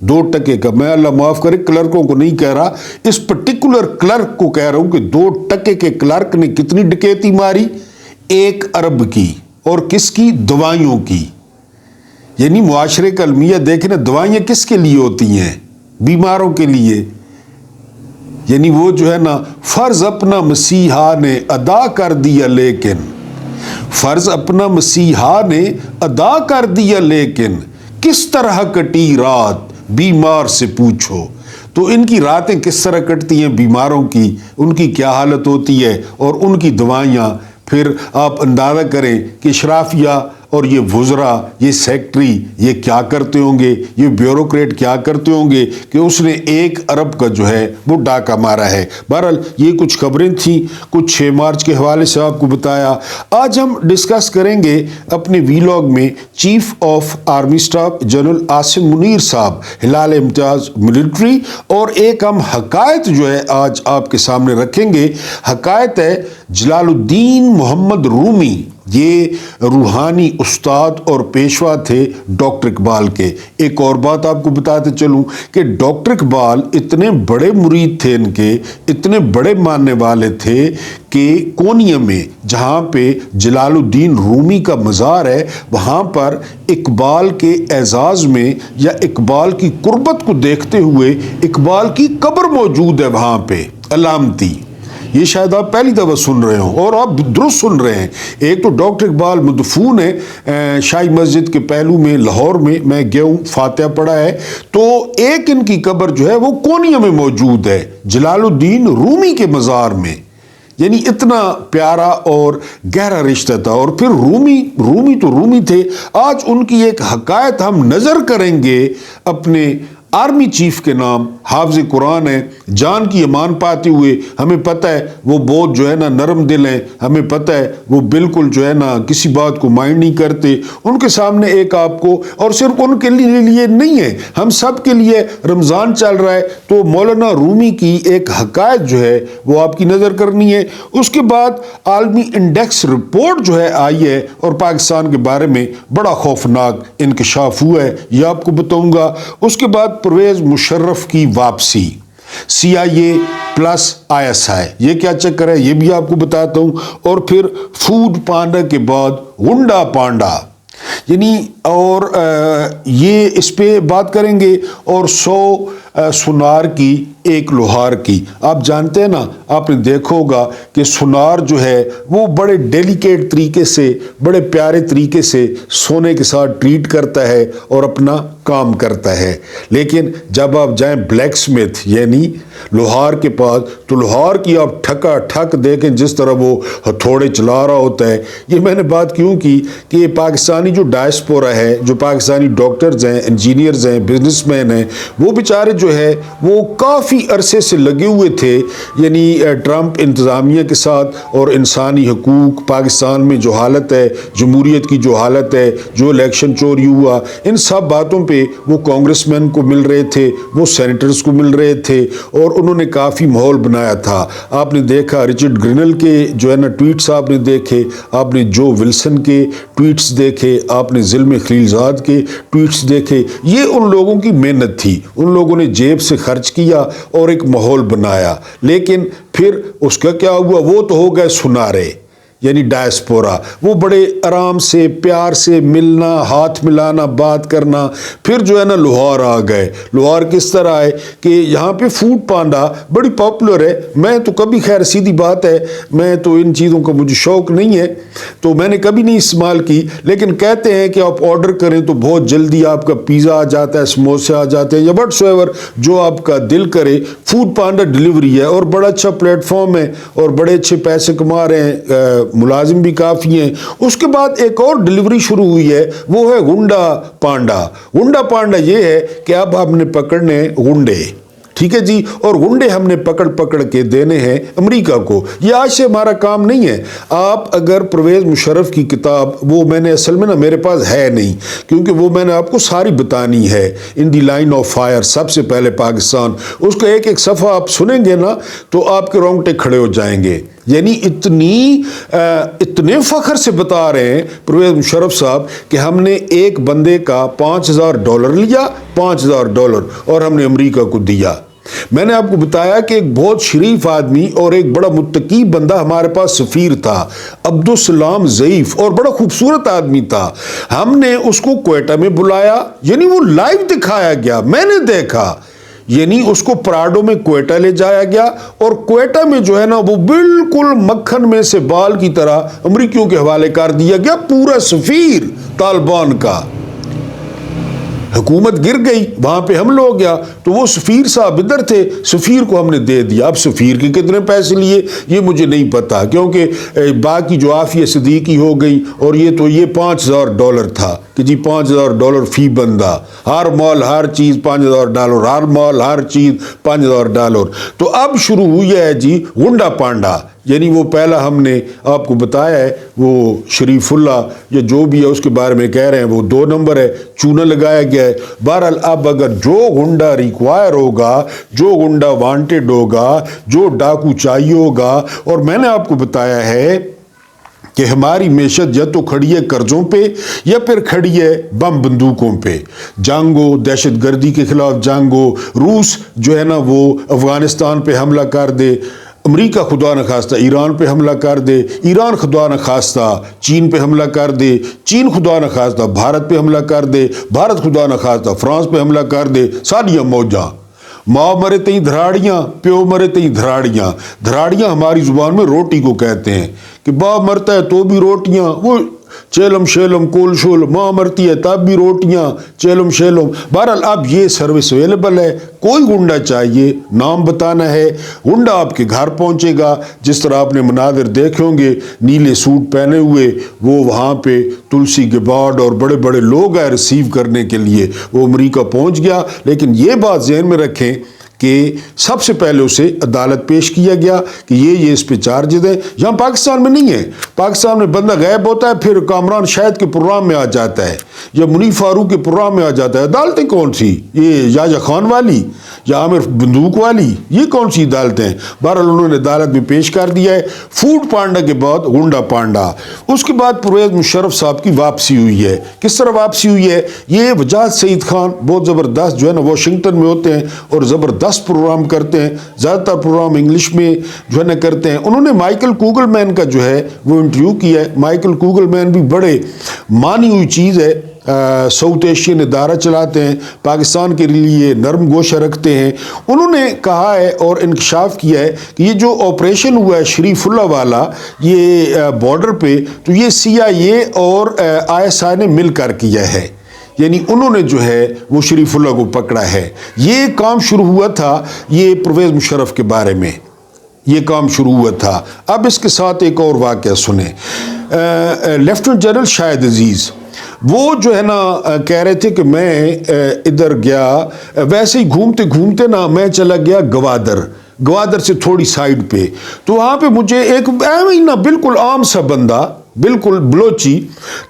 2% کا, میں اللہ معاف کرے کلرکوں کو نہیں کہہ رہا، اس پرٹیکولر کلرک کو کہہ رہا ہوں کہ 2% کے کلرک نے کتنی ڈکیتی ماری؟ 1 ارب کی، اور کس کی؟ دوائیوں کی۔ یعنی معاشرے کا المیہ دیکھیں نا، دوائیاں کس کے لیے ہوتی ہیں؟ بیماروں کے لیے۔ یعنی وہ جو ہے نا، فرض اپنا مسیحا نے ادا کر دیا لیکن، فرض اپنا مسیحا نے ادا کر دیا لیکن، کس طرح کٹی رات بیمار سے پوچھو۔ تو ان کی راتیں کس طرح کٹتی ہیں بیماروں کی، ان کی کیا حالت ہوتی ہے، اور ان کی دوائیاں، پھر آپ اندازہ کریں کہ اشرافیہ اور یہ وزراء، یہ سیکٹری، یہ کیا کرتے ہوں گے، یہ بیوروکریٹ کیا کرتے ہوں گے کہ اس نے 1 ارب کا جو ہے وہ ڈاکہ مارا ہے۔ بہرحال یہ کچھ خبریں تھیں، کچھ 6 مارچ کے حوالے سے آپ کو بتایا۔ آج ہم ڈسکس کریں گے اپنے ویلاگ میں chief of army staff general Asim Munir صاحب، ہلال امتیاز ملٹری، اور ایک ہم حکایت جو ہے آج آپ کے سامنے رکھیں گے۔ حکایت ہے جلال الدین محمد رومی، یہ روحانی استاد اور پیشوا تھے ڈاکٹر اقبال کے۔ ایک اور بات آپ کو بتاتے چلوں کہ ڈاکٹر اقبال اتنے بڑے مرید تھے ان کے، اتنے بڑے ماننے والے تھے کہ کونیا میں جہاں پہ جلال الدین رومی کا مزار ہے، وہاں پر اقبال کے اعزاز میں یا اقبال کی قربت کو دیکھتے ہوئے اقبال کی قبر موجود ہے وہاں پہ علامتی۔ یہ شاید آپ پہلی دفعہ سن رہے ہوں، اور آپ درست سن رہے ہیں۔ ایک تو ڈاکٹر اقبال مدفون ہے شاہی مسجد کے پہلو میں لاہور میں گیا ہوں، فاتحہ پڑھا ہے، تو ایک ان کی قبر جو ہے وہ کونیا میں موجود ہے، جلال الدین رومی کے مزار میں۔ یعنی اتنا پیارا اور گہرا رشتہ تھا۔ اور پھر رومی تو رومی تھے۔ آج ان کی ایک حکایت ہم نظر کریں گے اپنے آرمی چیف کے نام، حافظ قرآن ہے، جان کی امان پاتے ہوئے، ہمیں پتہ ہے وہ بہت جو ہے نا نرم دل ہیں، ہمیں پتہ ہے وہ بالکل جو ہے نا کسی بات کو مائنڈ نہیں کرتے۔ ان کے سامنے ایک آپ کو، اور صرف ان کے لیے نہیں ہے، ہم سب کے لیے رمضان چل رہا ہے، تو مولانا رومی کی ایک حکایت جو ہے وہ آپ کی نظر کرنی ہے۔ اس کے بعد عالمی انڈیکس رپورٹ جو ہے آئی ہے، اور پاکستان کے بارے میں بڑا خوفناک انکشاف ہوا ہے، یہ آپ کو بتاؤں گا۔ اس کے بعد پرویز مشرف کی واپسی، CIA پلس ISI، یہ کیا چکر ہے یہ بھی آپ کو بتاتا ہوں۔ اور پھر فوڈ پانڈا کے بعد گنڈا پانڈا، یعنی اور یہ اس پہ بات کریں گے، اور 100 سونار کی 1 لوہار کی۔ آپ جانتے ہیں نا، آپ نے دیکھا ہوگا کہ سونار جو ہے وہ بڑے ڈیلیکیٹ طریقے سے، بڑے پیارے طریقے سے سونے کے ساتھ ٹریٹ کرتا ہے اور اپنا کام کرتا ہے، لیکن جب آپ جائیں بلیک سمتھ یعنی لوہار کے پاس، تو لوہار کی آپ ٹھکا ٹھک دیکھیں جس طرح وہ ہتھوڑے چلا رہا ہوتا ہے۔ یہ میں نے بات کیوں کی کہ یہ پاکستانی جو ڈائسپورا ہے، جو پاکستانی ڈاکٹرز ہیں، انجینئرز ہیں، بزنس مین ہیں، وہ بیچارے جو ہے وہ کافی عرصے سے لگے ہوئے تھے، یعنی ٹرمپ انتظامیہ کے ساتھ، اور انسانی حقوق، پاکستان میں جو حالت ہے، جمہوریت کی جو حالت ہے، جو الیکشن چوری ہوا، ان سب باتوں پہ وہ کانگریس مین کو مل رہے تھے، وہ سینیٹرز کو مل رہے تھے، اور انہوں نے کافی ماحول بنایا تھا۔ آپ نے دیکھا رچرڈ گرینل کے جو ہے نا ٹویٹس آپ نے دیکھے، آپ نے جو ولسن کے ٹویٹس دیکھے، آپ نے ظلم خلیلزاد کے ٹویٹس دیکھے۔ یہ ان لوگوں کی محنت تھی، ان لوگوں نے جیب سے خرچ کیا اور ایک ماحول بنایا، لیکن پھر اس کا کیا ہوا؟ وہ تو ہو گئے سنارے، یعنی ڈائسپورا، وہ بڑے آرام سے پیار سے ملنا، ہاتھ ملانا، بات کرنا۔ پھر جو ہے نا لوہار آ گئے۔ لوہار کس طرح آئے کہ یہاں پہ فوڈ پانڈا بڑی پاپولر ہے۔ میں تو کبھی، خیر سیدھی بات ہے، میں تو ان چیزوں کا مجھے شوق نہیں ہے، تو میں نے کبھی نہیں استعمال کی، لیکن کہتے ہیں کہ آپ آرڈر کریں تو بہت جلدی آپ کا پیزا آ جاتا ہے، سموسے آ جاتے ہیں، یا وٹ سو ایور جو آپ کا دل کرے۔ فوڈ پانڈا ڈلیوری ہے، اور بڑا اچھا پلیٹ فارم ہے، اور بڑے اچھے پیسے کما رہے ہیں، ملازم بھی کافی ہیں۔ اس کے بعد ایک اور ڈلیوری شروع ہوئی ہے، وہ ہے گنڈا پانڈا۔ گنڈا پانڈا یہ ہے کہ اب ہم نے پکڑنے گنڈے، ٹھیک ہے جی، اور گنڈے ہم نے پکڑ کے دینے ہیں امریکہ کو۔ یہ آج سے ہمارا کام نہیں ہے۔ آپ اگر پرویز مشرف کی کتاب، وہ میں نے اصل میں نا میرے پاس ہے نہیں، کیونکہ وہ میں نے آپ کو ساری بتانی ہے، ان دی لائن آف فائر، سب سے پہلے پاکستان، اس کا ایک ایک صفحہ آپ سنیں گے نا تو آپ کے رونگٹے کھڑے ہو جائیں گے۔ یعنی اتنے فخر سے بتا رہے ہیں پرویز مشرف صاحب کہ ہم نے ایک بندے کا $5,000 لیا، $5,000 اور ہم نے امریکہ کو دیا۔ میں نے آپ کو بتایا کہ ایک بہت شریف آدمی اور ایک بڑا متقی بندہ ہمارے پاس سفیر تھا، عبدالسلام ضعیف، اور بڑا خوبصورت آدمی تھا۔ ہم نے اس کو کوئٹہ میں بلایا، یعنی وہ لائیو دکھایا گیا، میں نے دیکھا، یعنی اس کو پراڈو میں کوئٹہ لے جایا گیا اور کوئٹہ میں جو ہے نا وہ بالکل مکھن میں سے بال کی طرح امریکیوں کے حوالے کر دیا گیا، پورا سفیر طالبان کا۔ حکومت گر گئی، وہاں پہ حملہ ہو گیا، تو وہ سفیر صاحب ادھر تھے، سفیر کو ہم نے دے دیا۔ اب سفیر کے کتنے پیسے لیے یہ مجھے نہیں پتا، کیونکہ باقی جو عافیہ صدیقی ہو گئی، اور یہ تو یہ $5,000 تھا کہ جی $5,000 فی بندہ، ہر مال ہر چیز $5,000، ہر مال ہر چیز $5,000۔ تو اب شروع ہوئی ہے جی گنڈا پانڈا، یعنی وہ پہلا ہم نے آپ کو بتایا ہے، وہ شریف اللہ یا جو بھی ہے اس کے بارے میں کہہ رہے ہیں وہ 2 نمبر ہے، چونا لگایا گیا ہے۔ بہرحال اب اگر جو گنڈا ریکوائر ہوگا، جو گنڈا وانٹڈ ہوگا، جو ڈاکو چاہیے ہوگا، اور میں نے آپ کو بتایا ہے کہ ہماری معیشت یا تو کھڑی ہے قرضوں پہ یا پھر کھڑی ہے بم بندوقوں پہ۔ جنگ ہو، دہشت گردی کے خلاف جنگ ہو، روس جو ہے نا وہ افغانستان پہ حملہ کر دے، امریکہ خدا نخواستہ ایران پہ حملہ کر دے، ایران خدا نخواستہ چین پہ حملہ کر دے، چین خدا نخواستہ بھارت پہ حملہ کر دے، بھارت خدا نخواستہ فرانس پہ حملہ کر دے، ساریاں موجاں۔ ماں مرے تئیں دھراڑیاں، پیو مرے تئیں دھراڑیاں۔ دھراڑیاں ہماری زبان میں روٹی کو کہتے ہیں کہ باپ مرتا ہے تو بھی روٹیاں، وہ چیلم شیلم کول شول، ماں مرتی ہے تب بھی روٹیاں، چیلم شیلم۔ بہرحال اب یہ سروس اویلیبل ہے، کوئی گنڈا چاہیے، نام بتانا ہے، گنڈا آپ کے گھر پہنچے گا۔ جس طرح آپ نے مناظر دیکھے ہوں گے، نیلے سوٹ پہنے ہوئے وہ وہاں پہ تلسی گبارڈ اور بڑے بڑے لوگ آئے ریسیو کرنے کے لیے، وہ امریکہ پہنچ گیا۔ لیکن یہ بات ذہن میں رکھیں کہ سب سے پہلے اسے عدالت پیش کیا گیا کہ یہ اس پہ چارجز ہیں۔ یہاں پاکستان میں نہیں ہے، پاکستان میں بندہ غائب ہوتا ہے پھر کامران شاہد کے پروگرام میں آ جاتا ہے یا منیف فاروق کے پروگرام میں آ جاتا ہے۔ عدالتیں کون سی؟ یہ یاجا خان والی یا عامر بندوق والی، یہ کون سی عدالتیں ہیں؟ بہرحال انہوں نے عدالت میں پیش کر دیا ہے۔ فوڈ پانڈا کے بعد گنڈا پانڈا، اس کے بعد پرویز مشرف صاحب کی واپسی ہوئی ہے۔ کس طرح واپسی ہوئی ہے؟ یہ وجاہت سعید خان بہت زبردست جو ہے نا واشنگٹن میں ہوتے ہیں اور زبردست پروگرام کرتے ہیں، زیادہ تر پروگرام انگلش میں جو ہے نا کرتے ہیں۔ انہوں نے مائیکل کوگل مین کا جو ہے وہ انٹرویو کیا ہے۔ مائیکل کوگل مین بھی بڑے مانی ہوئی چیز ہے، ساؤتھ ایشین ادارہ چلاتے ہیں، پاکستان کے لیے نرم گوشہ رکھتے ہیں۔ انہوں نے کہا ہے اور انکشاف کیا ہے کہ یہ جو آپریشن ہوا ہے شریف اللہ والا یہ بارڈر پہ، تو یہ CIA اور ISI نے مل کر کیا ہے، یعنی انہوں نے جو ہے وہ شریف اللہ کو پکڑا ہے۔ یہ کام شروع ہوا تھا یہ پرویز مشرف کے بارے میں، یہ کام شروع ہوا تھا۔ اب اس کے ساتھ ایک اور واقعہ سنیں۔ لیفٹیننٹ جنرل شاہد عزیز وہ جو ہے نا کہہ رہے تھے کہ میں ادھر گیا، ویسے ہی گھومتے گھومتے نا میں چلا گیا گوادر سے تھوڑی سائڈ پہ، تو وہاں پہ مجھے ایک بالکل عام سا بندہ، بالکل بلوچی،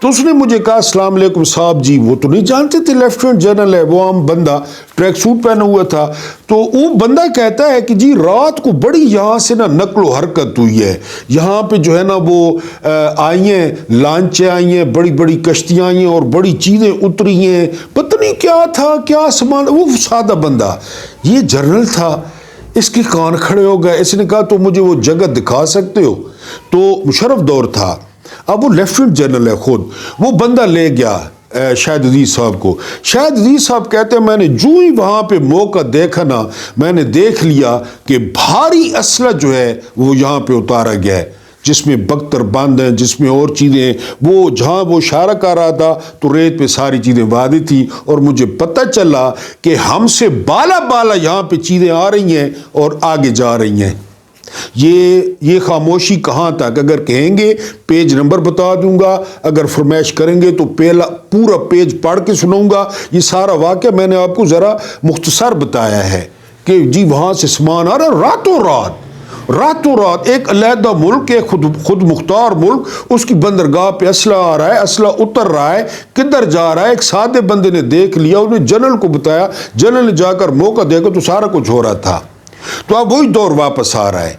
تو اس نے مجھے کہا السلام علیکم صاحب جی۔ وہ تو نہیں جانتے تھے لیفٹیننٹ جنرل ہے، وہ عام بندہ ٹریک سوٹ پہنا ہوا تھا۔ تو وہ بندہ کہتا ہے کہ جی رات کو بڑی یہاں سے نا نقل و حرکت ہوئی ہے، یہاں پہ جو ہے نا وہ آئی ہیں لانچیں آئی ہیں، بڑی بڑی کشتیاں آئی ہیں اور بڑی چیزیں اتری ہیں، پتہ نہیں کیا تھا کیا سامان۔ وہ سادہ بندہ، یہ جنرل تھا، اس کے کان کھڑے ہو گئے۔ اس نے کہا تو مجھے وہ جگہ دکھا سکتے ہو؟ تو مشرف دور تھا، اب وہ لیفٹیننٹ جنرل ہے خود، وہ بندہ لے گیا شاہد عزیز صاحب کو۔ شاہد عزیز صاحب کہتے ہیں میں نے جو ہی وہاں پہ موقع دیکھا نا، میں نے دیکھ لیا کہ بھاری اسلحہ جو ہے وہ یہاں پہ اتارا گیا ہے، جس میں بختر بند ہیں، جس میں اور چیزیں ہیں۔ وہ جہاں وہ اشارہ کر رہا تھا تو ریت پہ ساری چیزیں واضح تھیں، اور مجھے پتہ چلا کہ ہم سے بالا یہاں پہ چیزیں آ رہی ہیں اور آگے جا رہی ہیں۔ یہ خاموشی کہاں تک؟ اگر کہیں گے پیج نمبر بتا دوں گا، اگر فرمائش کریں گے تو پورا پیج پڑھ کے سناؤں گا۔ یہ سارا واقعہ میں نے آپ کو ذرا مختصر بتایا ہے کہ جی وہاں سے سامان آ رہا، راتوں رات ایک علیحدہ ملک، ایک خود مختار ملک، اس کی بندرگاہ پہ اسلحہ آ رہا ہے، اسلحہ اتر رہا ہے، کدھر جا رہا ہے؟ ایک سادے بندے نے دیکھ لیا، انہیں جنرل کو بتایا، جنرل نے جا کر موقع دیکھا تو سارا کچھ ہو رہا تھا۔ تو اب وہی دور واپس آ رہا ہے۔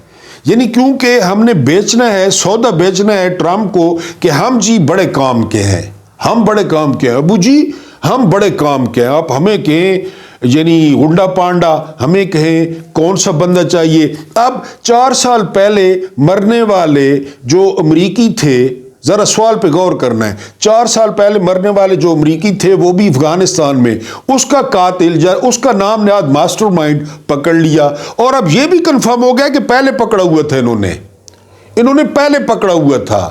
یعنی کیونکہ ہم نے بیچنا ہے، سودا بیچنا ہے ٹرمپ کو کہ ہم جی بڑے کام کے ہیں، ہم بڑے کام کے ہیں، ابو جی ہم بڑے کام کے ہیں، آپ ہمیں کہیں یعنی گنڈا پانڈا، ہمیں کہیں کون سا بندہ چاہیے۔ اب 4 سال پہلے مرنے والے جو امریکی تھے، ذرا سوال پہ غور کرنا ہے، 4 سال پہلے مرنے والے جو امریکی تھے وہ بھی افغانستان میں، اس کا قاتل اس کا نام نہاد ماسٹر مائنڈ پکڑ لیا، اور اب یہ بھی کنفرم ہو گیا کہ پہلے پکڑا ہوا تھا، انہوں نے پہلے پکڑا ہوا تھا۔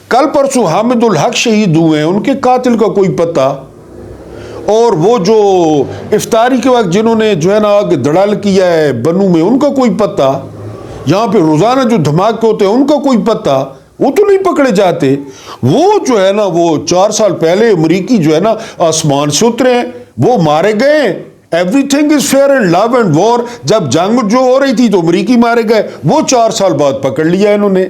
کل پرسوں حامد الحق شہید ہوئے ہیں، ان کے قاتل کا کوئی پتہ، اور وہ جو افطاری کے وقت جنہوں نے جو ہے نا آگے دھڑال کیا ہے بنو میں، ان کا کوئی پتہ، یہاں پہ روزانہ جو دھماکے ہوتے ہیں ان کا کوئی پتہ، وہ تو نہیں پکڑے جاتے۔ وہ جو ہے نا وہ 4 سال پہلے امریکی جو ہے نا آسمان سے اترے ہیں، وہ مارے گئے ہیں۔ Everything is fair and love and war, جب جنگ جو ہو رہی تھی تو امریکی مارے گئے، وہ 4 سال بعد پکڑ لیا انہوں نے۔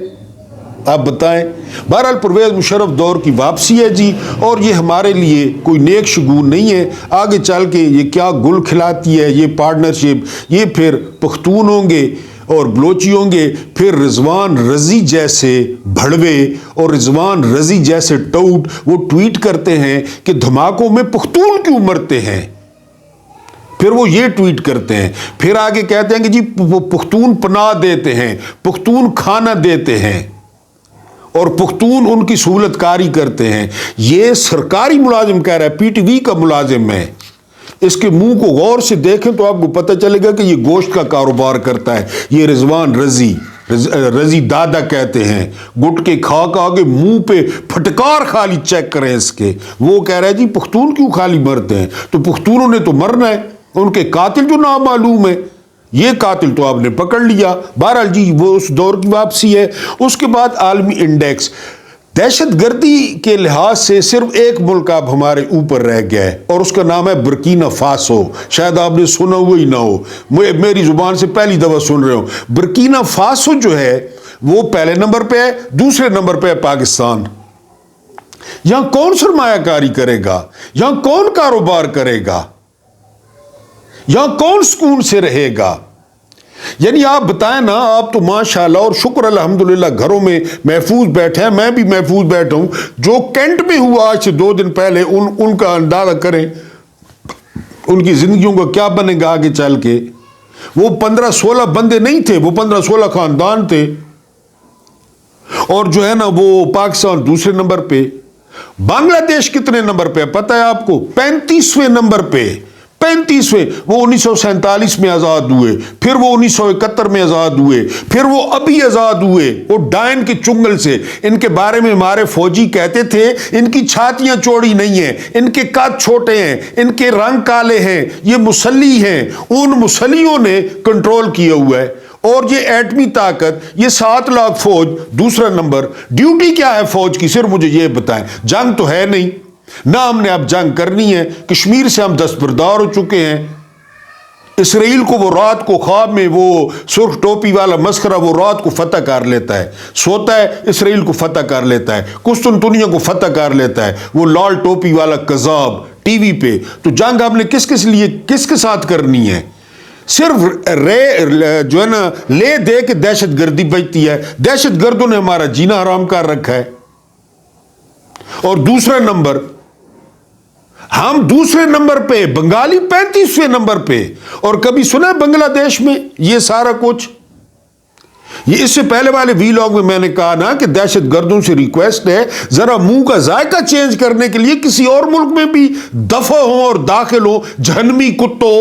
آپ بتائیں، بہرحال پرویز مشرف دور کی واپسی ہے جی، اور یہ ہمارے لیے کوئی نیک شگون نہیں ہے۔ آگے چل کے یہ کیا گل کھلاتی ہے یہ پارٹنرشپ، یہ پھر پختون ہوں گے اور بلوچی ہوں گے، پھر رضوان رضی جیسے بھڑوے اور رضوان رضی جیسے ٹوٹ وہ ٹویٹ کرتے ہیں کہ دھماکوں میں پختون کیوں مرتے ہیں، پھر وہ یہ ٹویٹ کرتے ہیں، پھر آگے کہتے ہیں کہ جی وہ پختون پناہ دیتے ہیں، پختون کھانا دیتے ہیں اور پختون ان کی سہولت کاری کرتے ہیں۔ یہ سرکاری ملازم کہہ رہا ہے، پی ٹی وی کا ملازم ہے، اس کے منہ کو غور سے دیکھیں تو آپ کو پتہ چلے گا کہ یہ گوشت کا کاروبار کرتا ہے۔ یہ رضوان رضی دادا کہتے ہیں، گٹ کے کھا کے منہ پہ پھٹکار خالی چیک کریں اس کے، وہ کہہ رہا ہے جی پختون کیوں خالی مرتے ہیں، تو پختونوں نے تو مرنا ہے، ان کے قاتل جو نامعلوم ہے، یہ قاتل تو آپ نے پکڑ لیا۔ بہرحال جی وہ اس دور کی واپسی ہے۔ اس کے بعد عالمی انڈیکس، دہشت گردی کے لحاظ سے صرف ایک ملک اب ہمارے اوپر رہ گیا ہے، اور اس کا نام ہے برکینا فاسو۔ شاید آپ نے سنا ہوا ہی نہ ہو، میری زبان سے پہلی دفعہ سن رہے ہو۔ برکینا فاسو جو ہے وہ پہلے نمبر پہ ہے، دوسرے نمبر پہ ہے پاکستان۔ یہاں کون سرمایہ کاری کرے گا، یہاں کون کاروبار کرے گا، یہاں کون سکون سے رہے گا؟ یعنی آپ بتائیں نا، آپ تو ماشاءاللہ اور شکر الحمدللہ گھروں میں محفوظ بیٹھے ہیں، میں بھی محفوظ بیٹھا ہوں۔ جو کینٹ میں ہوا آج سے 2 دن پہلے، ان کا اندازہ کریں ان کی زندگیوں کا کیا بنے گا آگے چل کے۔ وہ 15-16 بندے نہیں تھے، وہ 15-16 خاندان تھے، اور جو ہے نا وہ پاکستان دوسرے نمبر پہ۔ بنگلہ دیش کتنے نمبر پہ پتہ ہے آپ کو؟ 35ویں نمبر پہ، 35ویں۔ وہ 1947 میں آزاد ہوئے، پھر وہ 1971 میں آزاد ہوئے، پھر وہ ابھی آزاد ہوئے، وہ ڈائن کے چنگل سے۔ ان کے بارے میں ہمارے فوجی کہتے تھے ان کی چھاتیاں چوڑی نہیں ہیں، ان کے قد چھوٹے ہیں، ان کے رنگ کالے ہیں، یہ مسلی ہیں۔ ان مسلیوں نے کنٹرول کیا ہوا ہے، اور یہ ایٹمی طاقت، یہ 7 لاکھ فوج دوسرا نمبر۔ ڈیوٹی کیا ہے فوج کی، صرف مجھے یہ بتائیں۔ جنگ تو ہے نہیں، نہ ہم نے اب جنگ کرنی ہے، کشمیر سے ہم دستبردار ہو چکے ہیں۔ اسرائیل کو وہ رات کو خواب میں وہ سرخ ٹوپی والا مسخرہ وہ رات کو فتح کر لیتا ہے، سوتا ہے اسرائیل کو فتح کر لیتا ہے، قسطنطنیہ کو فتح کر لیتا ہے، وہ لال ٹوپی والا کذاب ٹی وی پہ۔ تو جنگ ہم نے کس کے ساتھ کرنی ہے؟ صرف جو ہے نا لے دے کے دہشت گردی بچتی ہے۔ دہشت گردوں نے ہمارا جینا حرام کر رکھا ہے۔ اور دوسرا نمبر، ہم دوسرے نمبر پہ، بنگالی 35ویں نمبر پہ۔ اور کبھی سنا بنگلہ دیش میں یہ سارا کچھ؟ یہ اس سے پہلے والے ویلاگ میں نے کہا نا کہ دہشت گردوں سے ریکویسٹ ہے ذرا منہ کا ذائقہ چینج کرنے کے لیے کسی اور ملک میں بھی دفع ہوں اور داخل ہوں۔ جہنمی کتو،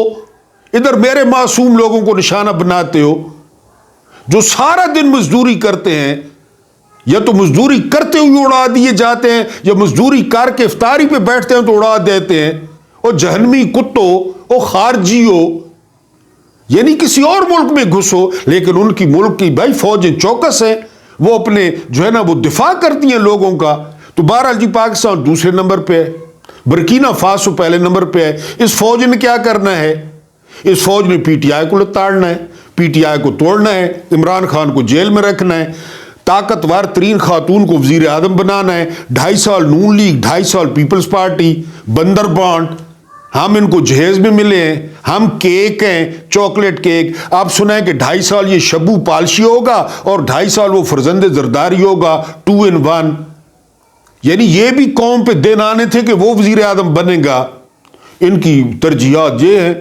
ادھر میرے معصوم لوگوں کو نشانہ بناتے ہو جو سارا دن مزدوری کرتے ہیں، یا تو مزدوری کرتے ہوئے اڑا دیے جاتے ہیں، یا مزدوری کر کے افطاری پہ بیٹھتے ہیں تو اڑا دیتے ہیں۔ اور جہنمی کتو، او خارجیو، یعنی کسی اور ملک میں گھسو، لیکن ان کی ملک کی بھائی فوجیں چوکس ہیں، وہ اپنے جو ہے نا وہ دفاع کرتی ہیں لوگوں کا۔ تو بہرحال جی پاکستان دوسرے نمبر پہ ہے، برکینا فاسو پہلے نمبر پہ ہے۔ اس فوج نے کیا کرنا ہے؟ اس فوج نے پی ٹی آئی کو لتاڑنا ہے، پی ٹی آئی کو توڑنا ہے، عمران خان کو جیل میں رکھنا ہے، طاقتور ترین خاتون کو وزیر اعظم بنانا ہے، 2.5 سال نون لیگ، 2.5 سال پیپلز پارٹی، بندر بانٹ، ہم ان کو جہیز میں ملے ہیں، ہم کیک ہیں، چاکلیٹ کیک. آپ سنا ہے کہ 2.5 سال یہ شبو پالشی ہوگا اور 2.5 سال وہ فرزند زرداری ہوگا، 2 in 1. یعنی یہ بھی قوم پہ دن آنے تھے کہ وہ وزیر اعظم بنے گا. ان کی ترجیحات یہ ہیں.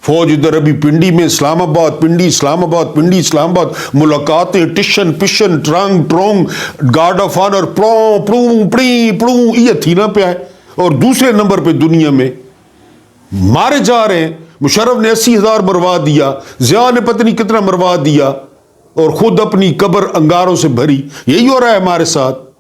فوج ادھر ابھی پنڈی میں، اسلام آباد پنڈی، اسلام آباد پنڈی، اسلام آباد، ملاقاتیں ٹشن پشن ٹرنگ ٹرونگ، گارڈ آف آنر پڑوں یہ تھی نا پہ آئے. اور دوسرے نمبر پہ دنیا میں مارے جا رہے ہیں. مشرف نے 80,000 مروا دیا، ضیاء نے پتہ نہیں کتنا مروا دیا، اور خود اپنی قبر انگاروں سے بھری. یہی ہو رہا ہے ہمارے ساتھ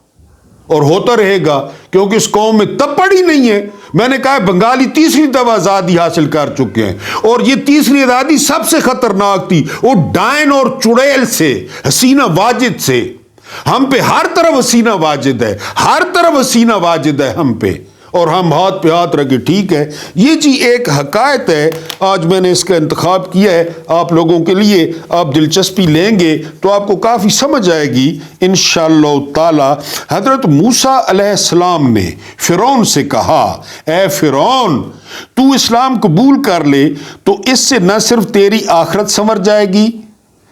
اور ہوتا رہے گا، کیونکہ اس قوم میں تپڑ ہی نہیں ہے. میں نے کہا بنگالی تیسری دفعہ آزادی حاصل کر چکے ہیں، اور یہ تیسری آزادی سب سے خطرناک تھی. وہ ڈائن اور چڑیل سے، حسینہ واجد سے. ہم پہ ہر طرف حسینہ واجد ہے، ہر طرف حسینہ واجد ہے ہم پہ، اور ہم ہاتھ پہ ہاتھ رکھے. ٹھیک ہے، یہ جی ایک حقائق ہے. آج میں نے اس کا انتخاب کیا ہے آپ لوگوں کے لیے. آپ دلچسپی لیں گے تو آپ کو کافی سمجھ آئے گی انشاءاللہ تعالی. حضرت موسیٰ علیہ السلام نے فرعون سے کہا، اے فرعون، تو اسلام قبول کر لے تو اس سے نہ صرف تیری آخرت سنور جائے گی.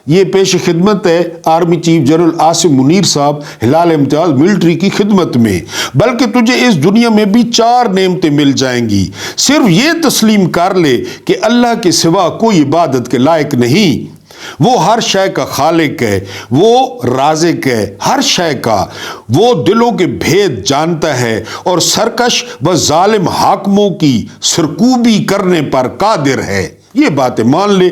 یہ پیش خدمت ہے army chief general Asim Munir صاحب ہلال امتیاز ملٹری کی خدمت میں، بلکہ تجھے اس دنیا میں بھی 4 نعمتیں مل جائیں گی. صرف یہ تسلیم کر لے کہ اللہ کے سوا کوئی عبادت کے لائق نہیں. وہ ہر شے کا خالق ہے، وہ رازق ہے ہر شے کا، وہ دلوں کے بھید جانتا ہے اور سرکش و ظالم حاکموں کی سرکوبی کرنے پر قادر ہے. یہ باتیں مان لے.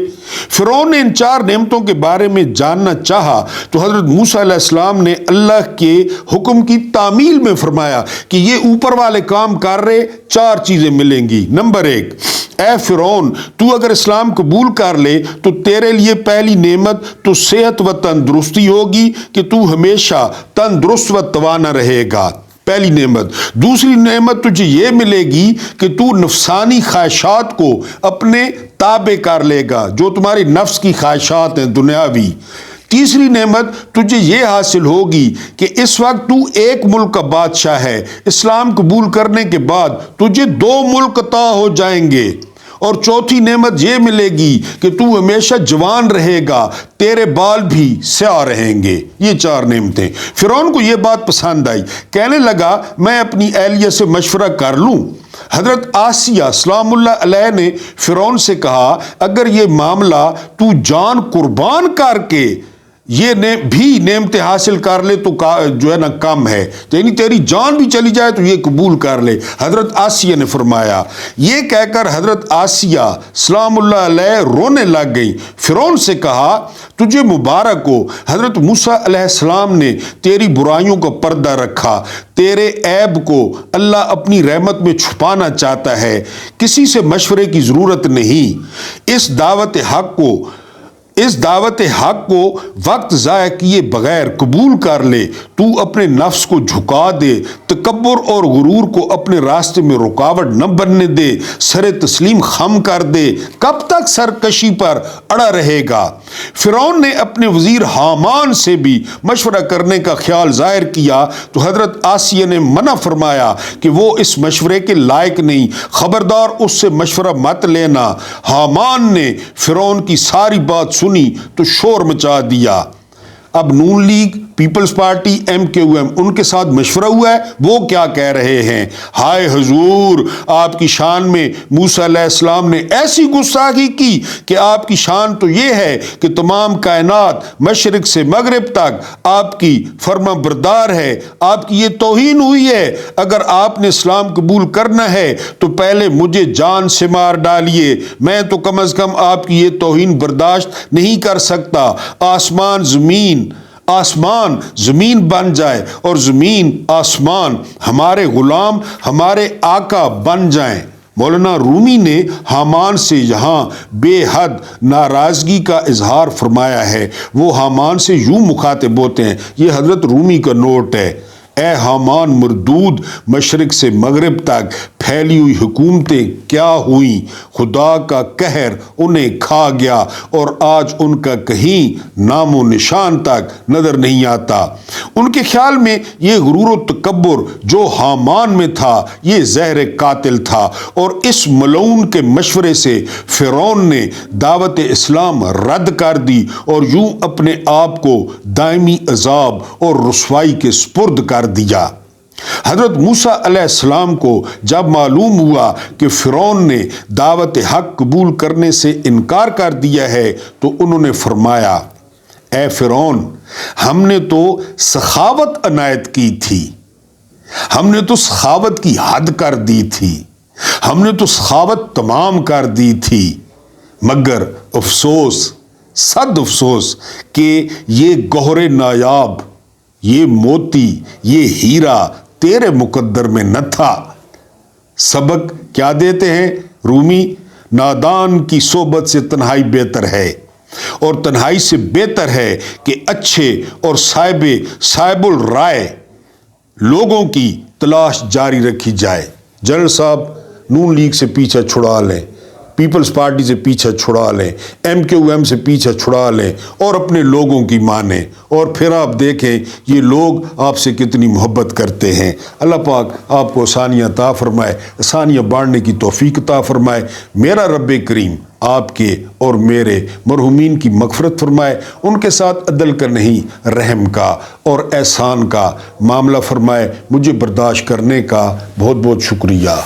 فرعون نے ان 4 نعمتوں کے بارے میں جاننا چاہا تو حضرت موسیٰ علیہ السلام نے اللہ کے حکم کی تعمیل میں فرمایا کہ یہ اوپر والے کام کر رہے 4 چیزیں ملیں گی. نمبر 1، اے فرعون، تو اگر اسلام قبول کر لے تو تیرے لیے پہلی نعمت تو صحت و تندرستی ہوگی کہ تو ہمیشہ تندرست و توانا رہے گا. پہلی نعمت. دوسری نعمت تجھے یہ ملے گی کہ تو نفسانی خواہشات کو اپنے تابع کر لے گا، جو تمہاری نفس کی خواہشات ہیں دنیاوی. تیسری نعمت تجھے یہ حاصل ہوگی کہ اس وقت تو ایک ملک کا بادشاہ ہے. اسلام قبول کرنے کے بعد تجھے 2 ملک عطا ہو جائیں گے. اور چوتھی نعمت یہ ملے گی کہ تو ہمیشہ جوان رہے گا، تیرے بال بھی سیاہ رہیں گے. یہ 4 نعمتیں. فرعون کو یہ بات پسند آئی، کہنے لگا میں اپنی اہلیہ سے مشورہ کر لوں. حضرت آسیہ سلام اللہ علیہ نے فرعون سے کہا، اگر یہ معاملہ تو جان قربان کر کے یہ بھی نعمتیں حاصل کر لے تو جو ہے نا کم ہے، یعنی تیری جان بھی چلی جائے تو یہ قبول کر لے. حضرت آسیہ نے فرمایا. یہ کہہ کر حضرت آسیہ سلام اللہ علیہ رونے لگ گئی. فرعون سے کہا، تجھے مبارک ہو، حضرت موسیٰ علیہ السلام نے تیری برائیوں کا پردہ رکھا. تیرے عیب کو اللہ اپنی رحمت میں چھپانا چاہتا ہے. کسی سے مشورے کی ضرورت نہیں. اس دعوت حق کو وقت ضائع کیے بغیر قبول کر لے. تو اپنے نفس کو جھکا دے، تکبر اور غرور کو اپنے راستے میں رکاوٹ نہ بننے دے، سر تسلیم خم کر دے. کب تک سرکشی پر اڑا رہے گا؟ فرعون نے اپنے وزیر حامان سے بھی مشورہ کرنے کا خیال ظاہر کیا تو حضرت آسیہ نے منع فرمایا کہ وہ اس مشورے کے لائق نہیں، خبردار اس سے مشورہ مت لینا. حامان نے فرعون کی ساری بات سنی تو شور مچا دیا. اب نون لیگ، پیپلز پارٹی، MQM ان کے ساتھ مشورہ ہوا ہے. وہ کیا کہہ رہے ہیں؟ ہائے حضور، آپ کی شان میں موسیٰ علیہ السلام نے ایسی گستاخی کی کہ آپ کی شان تو یہ ہے کہ تمام کائنات مشرق سے مغرب تک آپ کی فرما بردار ہے. آپ کی یہ توہین ہوئی ہے. اگر آپ نے اسلام قبول کرنا ہے تو پہلے مجھے جان سے مار ڈالیے. میں تو کم از کم آپ کی یہ توہین برداشت نہیں کر سکتا. آسمان زمین بن جائے اور زمین آسمان ہمارے غلام، ہمارے آقا بن جائیں. مولانا رومی نے حامان سے یہاں بے حد ناراضگی کا اظہار فرمایا ہے. وہ حامان سے یوں مخاطب ہوتے ہیں، یہ حضرت رومی کا نوٹ ہے. اے حامان مردود، مشرق سے مغرب تک پھیلی ہوئی حکومتیں کیا ہوئیں، خدا کا قہر انہیں کھا گیا اور آج ان کا کہیں نام و نشان تک نظر نہیں آتا۔ ان کے خیال میں یہ غرور و تکبر جو حامان میں تھا یہ زہر قاتل تھا، اور اس ملعون کے مشورے سے فرعون نے دعوت اسلام رد کر دی اور یوں اپنے آپ کو دائمی عذاب اور رسوائی کے سپرد کر دیا۔ حضرت موسیٰ علیہ السلام کو جب معلوم ہوا کہ فرعون نے دعوت حق قبول کرنے سے انکار کر دیا ہے تو انہوں نے فرمایا، اے فرعون، ہم نے تو سخاوت عنایت کی تھی، ہم نے تو سخاوت کی حد کر دی تھی، ہم نے تو سخاوت تمام کر دی تھی، مگر افسوس، صد افسوس کہ یہ گوہر نایاب، یہ موتی، یہ ہیرا تیرے مقدر میں نہ تھا۔ سبق کیا دیتے ہیں رومی؟ نادان کی صحبت سے تنہائی بہتر ہے، اور تنہائی سے بہتر ہے کہ اچھے اور صاحب الرائے لوگوں کی تلاش جاری رکھی جائے۔ جنرل صاحب نون لیگ سے پیچھا چھڑا لیں، پیپلز پارٹی سے پیچھا چھڑا لیں، ایم کیو ایم سے پیچھا چھڑا لیں اور اپنے لوگوں کی مانیں، اور پھر آپ دیکھیں یہ لوگ آپ سے کتنی محبت کرتے ہیں۔ اللہ پاک آپ کو آسانیاں عطا فرمائے، آسانیاں بانٹنے کی توفیق عطا فرمائے۔ میرا رب کریم آپ کے اور میرے مرحومین کی مغفرت فرمائے، ان کے ساتھ عدل کا نہیں رحم کا اور احسان کا معاملہ فرمائے۔ مجھے برداشت کرنے کا بہت بہت شکریہ۔